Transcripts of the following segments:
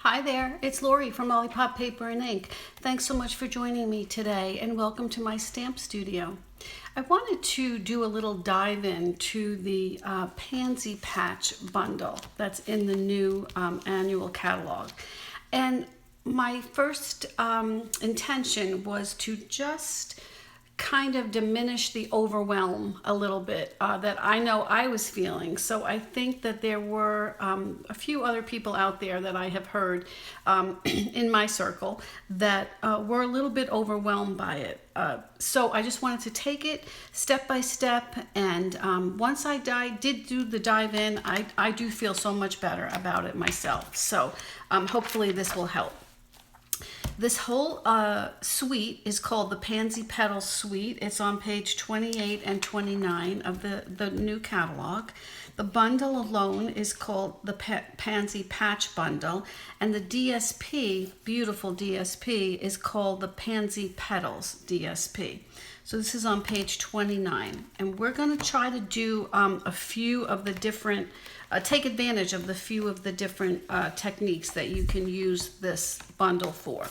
Hi there, it's Lori from Lollipop Paper and Ink. Thanks so much for joining me today and welcome to my stamp studio. I wanted to do a little dive into the Pansy patch bundle that's in the new annual catalog. And my first intention was to just kind of diminish the overwhelm a little bit that I know I was feeling. So I think that there were a few other people out there that I have heard in my circle that were a little bit overwhelmed by it. So I just wanted to take it step by step, and once I did do the dive in, I do feel so much better about it myself. So hopefully this will help. This whole suite is called the Pansy Petals Suite. It's on page 28 and 29 of the new catalog. The bundle alone is called the Pansy Patch Bundle, and the DSP, beautiful DSP, is called the Pansy Petals DSP. So this is on page 29, and we're going to try to do a few of the different, take advantage of the few of the different techniques that you can use this bundle for.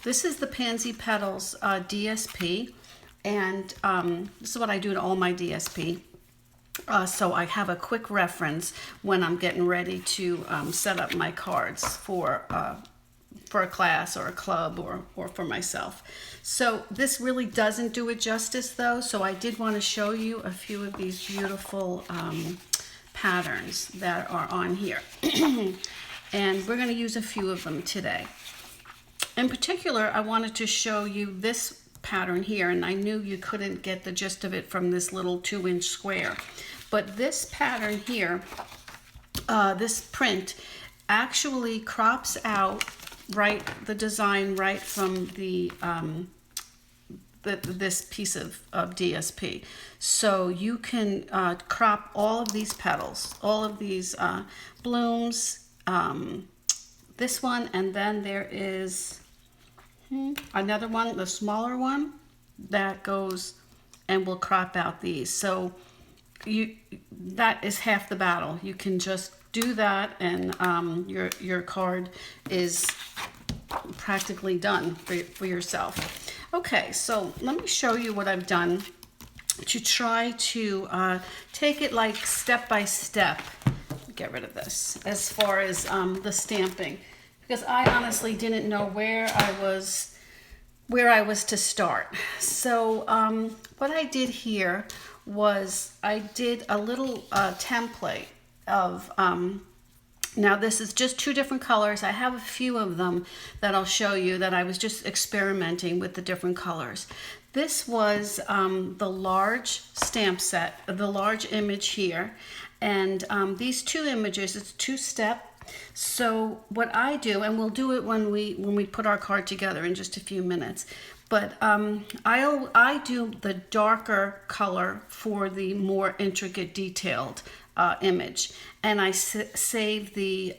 This is the Pansy Petals DSP, and this is what I do to all my DSP. So I have a quick reference when I'm getting ready to set up my cards for a class or a club or for myself. So this really doesn't do it justice though, so I did want to show you a few of these beautiful patterns that are on here. And we're going to use a few of them today. In particular, I wanted to show you this pattern here, and I knew you couldn't get the gist of it from this little 2-inch square. But this pattern here, this print, actually crops out the design right from this piece of DSP. So you can crop all of these petals, all of these blooms, this one, and then there is another one, the smaller one, that goes and will crop out these. So that is half the battle. You can just do that, and your card is practically done for yourself. Okay, so let me show you what I've done to try to take it like step by step. Get rid of this as far as the stamping, because I honestly didn't know where I was to start. So what I did here was I did a little template of now this is just 2 different colors. I have a few of them that I'll show you that I was just experimenting with the different colors. This was the large stamp set, the large image here, and these 2 images, it's 2-step. So what I do, and we'll do it when we put our card together in just a few minutes, but I do the darker color for the more intricate, detailed image, and I save the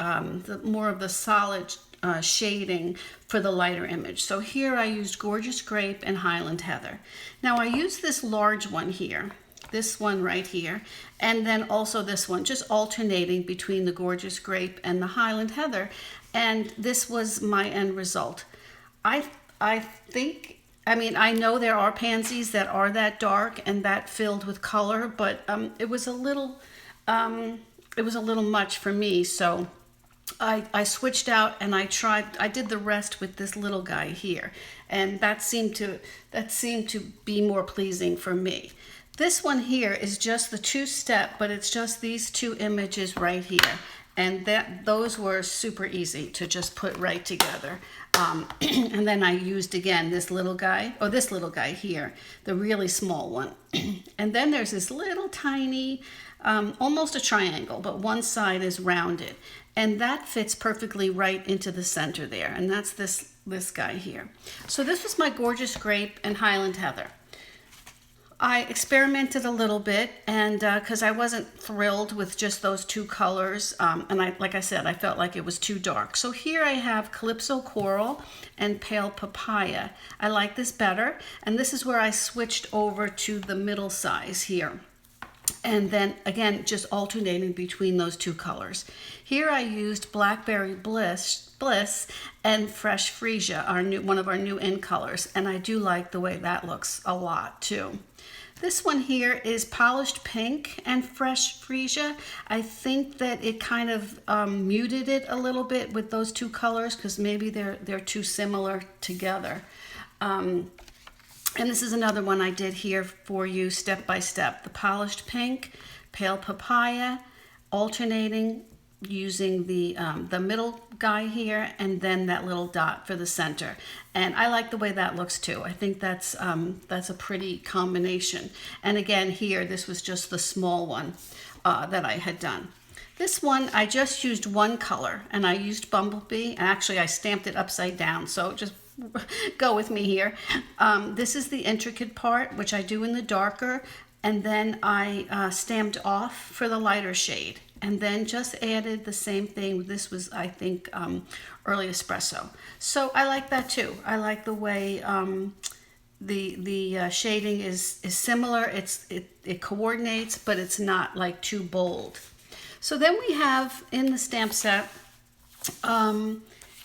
more of the solid shading for the lighter image. So here I used Gorgeous Grape and Highland Heather. Now I use this large one here, this one right here, and then also this one, just alternating between the Gorgeous Grape and the Highland Heather, and this was my end result. I think, I mean, I know there are pansies that are that dark and that filled with color, but it was a little much for me, so I switched out and I did the rest with this little guy here, and that seemed to be more pleasing for me. This one here is just the 2-step, but it's just these 2 images right here, and those were super easy to just put right together. And then I used again this little guy here, the really small one. And then there's this little tiny, almost a triangle, but one side is rounded, and that fits perfectly right into the center there, and that's this guy here. So this was my Gorgeous Grape and Highland Heather. I experimented a little bit, and because I wasn't thrilled with just those 2 colors, and like I said, I felt like it was too dark. So here I have Calypso Coral and Pale Papaya. I like this better, and this is where I switched over to the middle size here. And then again, just alternating between those two colors. Here I used Blackberry Bliss and Fresh Freesia, one of our new in colors, and I do like the way that looks a lot too. This one here is Polished Pink and Fresh Freesia. I think that it kind of muted it a little bit with those two colors because maybe they're too similar together. And this is another one I did here for you step by step. The Polished Pink, Pale Papaya, alternating using the middle guy here and then that little dot for the center. And I like the way that looks too. I think that's a pretty combination. And again here, this was just the small one that I had done. This one, I just used one color and I used Bumblebee. And actually I stamped it upside down, so just go with me here. This is the intricate part, which I do in the darker, and then I stamped off for the lighter shade, and then just added the same thing. This was, I think, early espresso. So I like that too. I like the way the shading is similar. It coordinates, but it's not like too bold. So then we have in the stamp set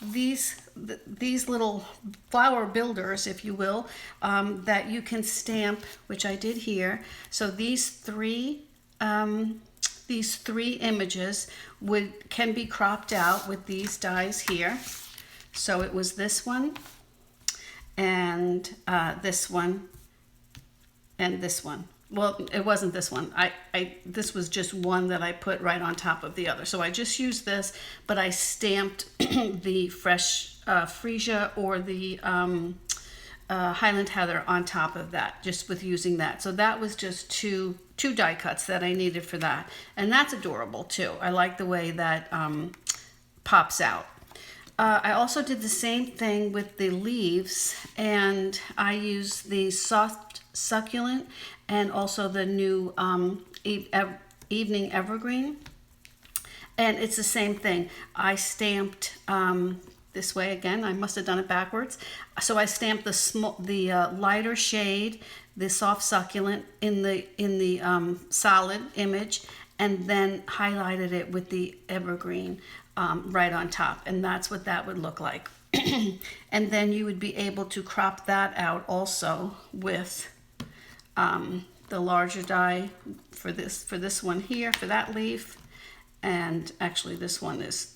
these little flower builders, if you will, that you can stamp, which I did here. So these three images can be cropped out with these dies here. So it was this one and this one and this one. Well, it wasn't this one. This was just one that I put right on top of the other. So I just used this, but I stamped the Fresh Freesia or the Highland Heather on top of that, just with using that. So that was just two die cuts that I needed for that. And that's adorable too. I like the way that pops out. I also did the same thing with the leaves, and I used the Soft Succulent and also the new Evening Evergreen. And it's the same thing. I stamped this way again. I must have done it backwards. So I stamped the lighter shade, the Soft Succulent in the solid image, and then highlighted it with the evergreen right on top. And that's what that would look like. And then you would be able to crop that out also with the larger die for this one here, for that leaf. And actually this one is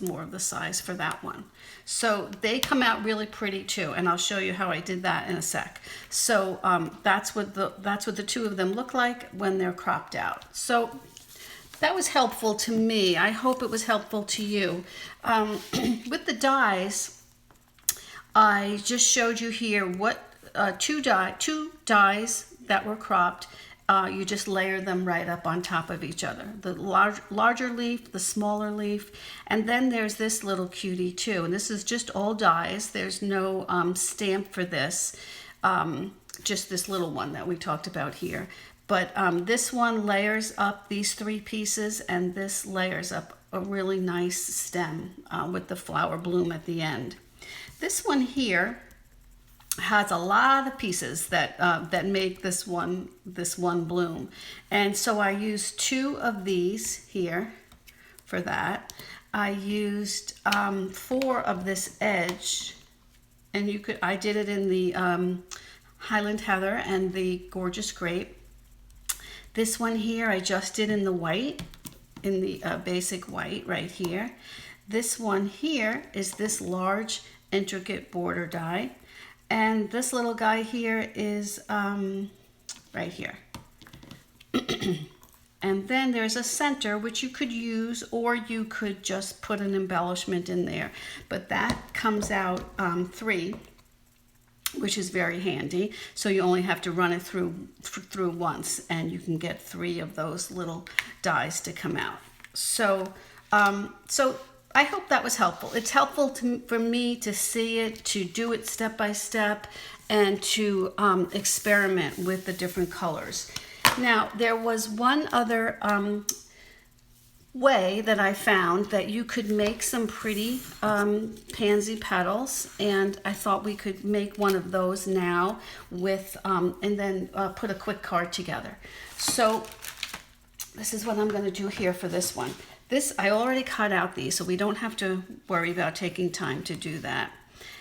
more of the size for that one. So they come out really pretty too, and I'll show you how I did that in a sec. So that's what the two of them look like when they're cropped out. So that was helpful to me. I hope it was helpful to you. With the dies, I just showed you here what two dies that were cropped. You just layer them right up on top of each other. The larger leaf, the smaller leaf, and then there's this little cutie too. And this is just all dies. There's no stamp for this, just this little one that we talked about here. But this one layers up these three pieces, and this layers up a really nice stem with the flower bloom at the end. This one here has a lot of pieces that make this one bloom, and so I used two of these here for that. I used 4 of this edge, and I did it in the Highland Heather and the Gorgeous Grape. This one here I just did in the white, in the basic white right here. This one here is this large intricate border die. And this little guy here is right here. And then there's a center, which you could use, or you could just put an embellishment in there. But that comes out 3, which is very handy. So you only have to run it through once, and you can get 3 of those little dies to come out. So I hope that was helpful. It's helpful for me to see it, to do it step by step, and to experiment with the different colors. Now, there was one other way that I found that you could make some pretty pansy petals, and I thought we could make one of those now with and then put a quick card together. So this is what I'm going to do here for this one. This, I already cut out these, so we don't have to worry about taking time to do that.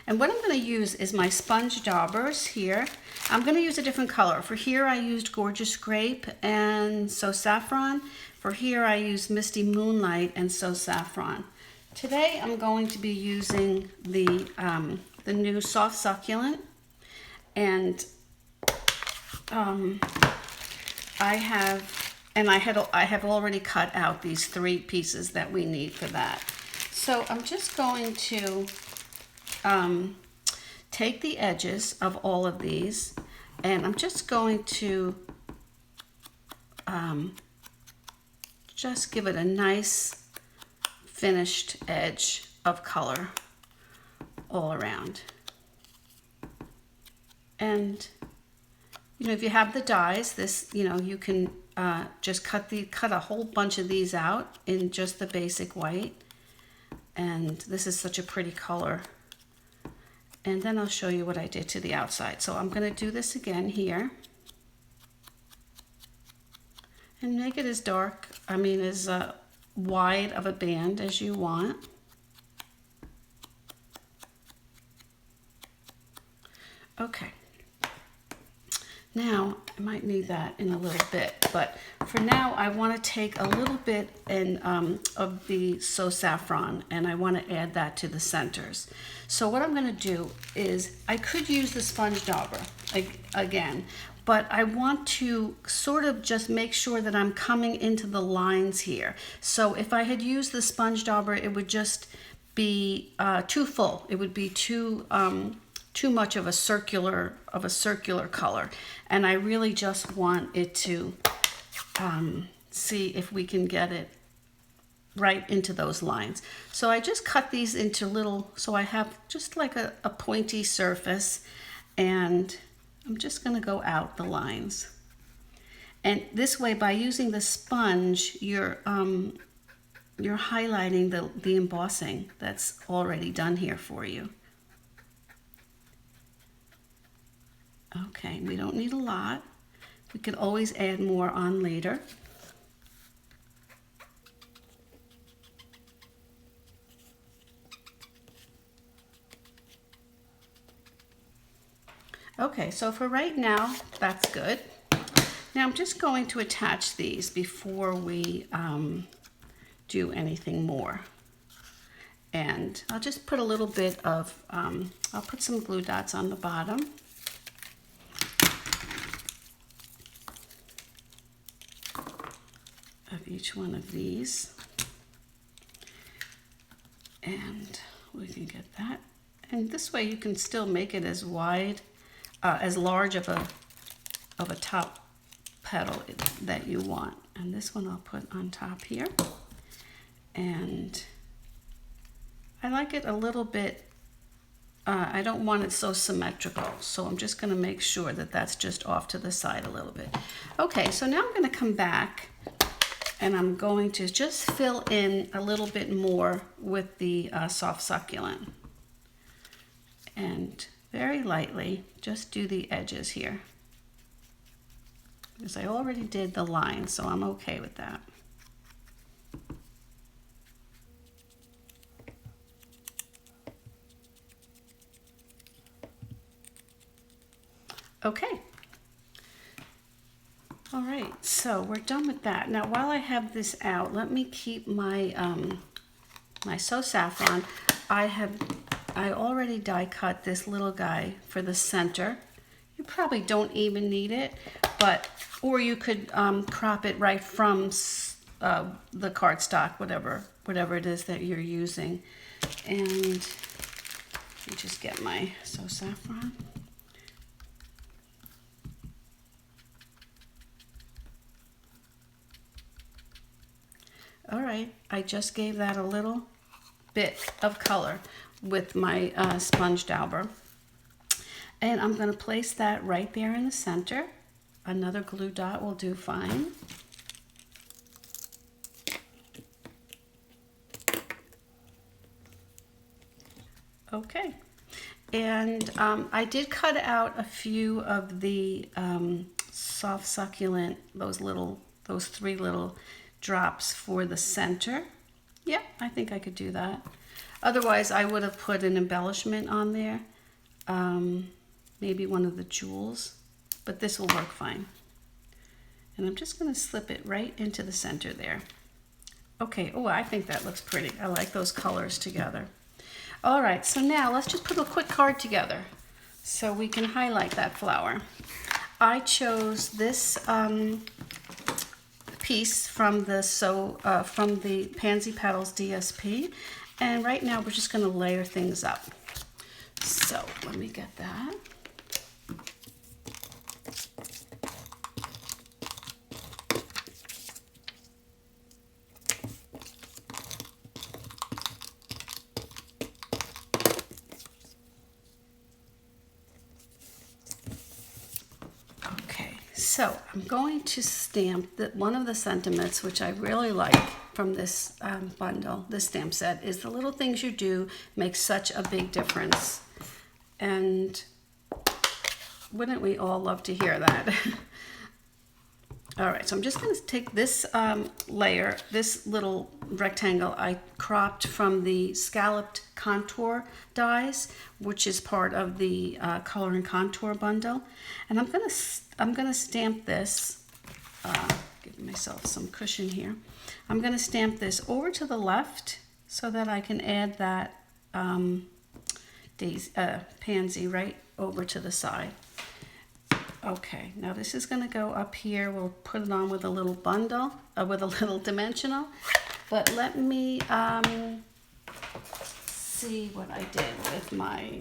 And what I'm going to use is my sponge daubers here. I'm going to use a different color. For here I used Gorgeous Grape and So Saffron. For here I used Misty Moonlight and So Saffron. Today I'm going to be using the new Soft Succulent, and I have already cut out these 3 pieces that we need for that. So I'm just going to take the edges of all of these, and I'm just going to just give it a nice finished edge of color all around. And you know, if you have the dies, this, you know, you can just cut a whole bunch of these out in just the basic white. And this is such a pretty color. And then I'll show you what I did to the outside. So I'm going to do this again here. And make it as dark, as wide of a band as you want. Okay. Now, I might need that in a little bit, but for now I want to take a little bit of the So Saffron, and I want to add that to the centers. So what I'm going to do is, I could use the sponge dauber again, but I want to sort of just make sure that I'm coming into the lines here. So if I had used the sponge dauber, it would just be too full. It would be too much of a circular color, and I really just want it to see if we can get it right into those lines. So I just cut these into little, so I have just like a pointy surface, and I'm just going to go out the lines. And this way, by using the sponge, you're highlighting the embossing that's already done here for you. Okay, we don't need a lot. We can always add more on later. Okay, so for right now, that's good. Now I'm just going to attach these before we do anything more. And I'll just put a little bit of, I'll put some glue dots on the bottom. Of each one of these, and we can get that, and this way you can still make it as wide, as large of a top petal that you want. And this one I'll put on top here, and I like it a little bit, I don't want it so symmetrical, so I'm just going to make sure that that's just off to the side a little bit. Okay, so now I'm going to come back, and I'm going to just fill in a little bit more with the Soft Succulent. And very lightly, just do the edges here. Because I already did the line, so I'm okay with that. Okay. All right, so we're done with that. Now, while I have this out, let me keep my my So Saffron. I already die cut this little guy for the center. You probably don't even need it, or you could crop it right from the cardstock, whatever it is that you're using. And let me just get my So Saffron. All right, I just gave that a little bit of color with my sponge dauber. And I'm going to place that right there in the center. Another glue dot will do fine. Okay. And I did cut out a few of the soft succulent, those 3 little drops for the center. Yeah, I think I could do that. Otherwise, I would have put an embellishment on there. Maybe one of the jewels, but this will work fine. And I'm just going to slip it right into the center there. Okay, oh, I think that looks pretty. I like those colors together. All right, so now let's just put a quick card together so we can highlight that flower. I chose this piece from the Pansy Petals DSP, and right now we're just going to layer things up. So let me get that. So I'm going to stamp one of the sentiments, which I really like from this bundle, this stamp set, is the little things you do make such a big difference. And wouldn't we all love to hear that? All right, so I'm just going to take this layer, this little rectangle I cropped from the scalloped contour dies, which is part of the color and contour bundle, and I'm going to stamp this. Give myself some cushion here. I'm going to stamp this over to the left so that I can add that pansy right over to the side. Okay, now this is going to go up here. We'll put it on with a little bundle, with a little dimensional. But let me see what I did with my,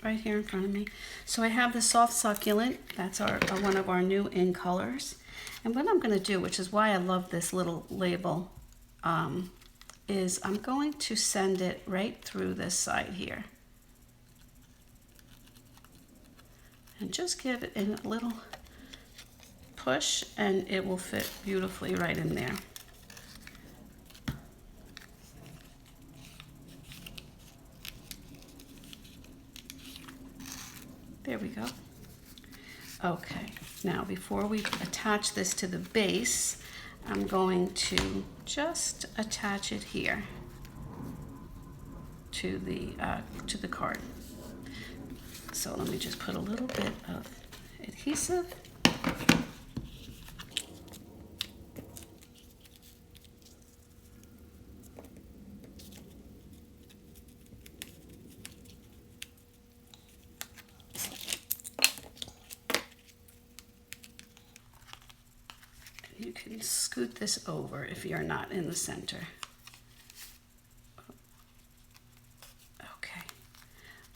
right here in front of me. So I have the soft succulent. That's one of our new in colors. And what I'm going to do, which is why I love this little label, is I'm going to send it right through this side here. And just give it a little push and it will fit beautifully right in there. There we go. Okay, now before we attach this to the base, I'm going to just attach it here to the card. So let me just put a little bit of adhesive. You can scoot this over if you're not in the center.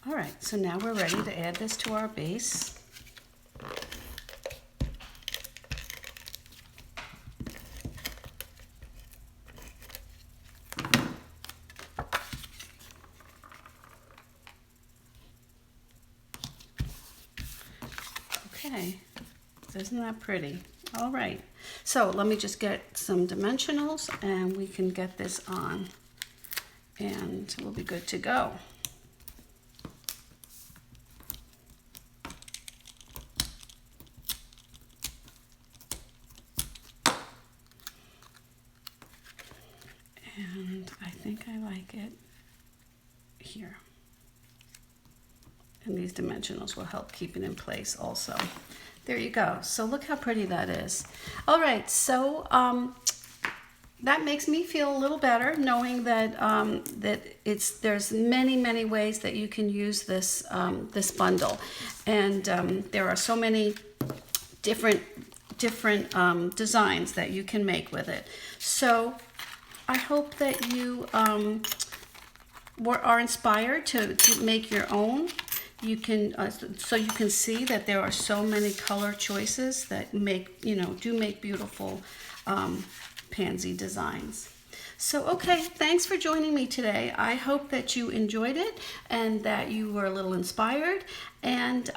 All right, so now we're ready to add this to our base. Okay, isn't that pretty? All right, so let me just get some dimensionals and we can get this on and we'll be good to go. And I think I like it here. And these dimensionals will help keep it in place also. There you go. So look how pretty that is. All right, so that makes me feel a little better knowing that there's many ways that you can use this this bundle, and there are so many different designs that you can make with it. So I hope that you are inspired to make your own. You can so you can see that there are so many color choices that do make beautiful pansy designs. So, okay, thanks for joining me today. I hope that you enjoyed it and that you were a little inspired. And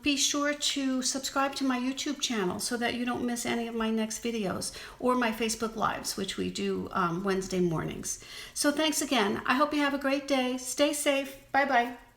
be sure to subscribe to my YouTube channel so that you don't miss any of my next videos or my Facebook Lives, which we do Wednesday mornings. So thanks again. I hope you have a great day. Stay safe. Bye-bye.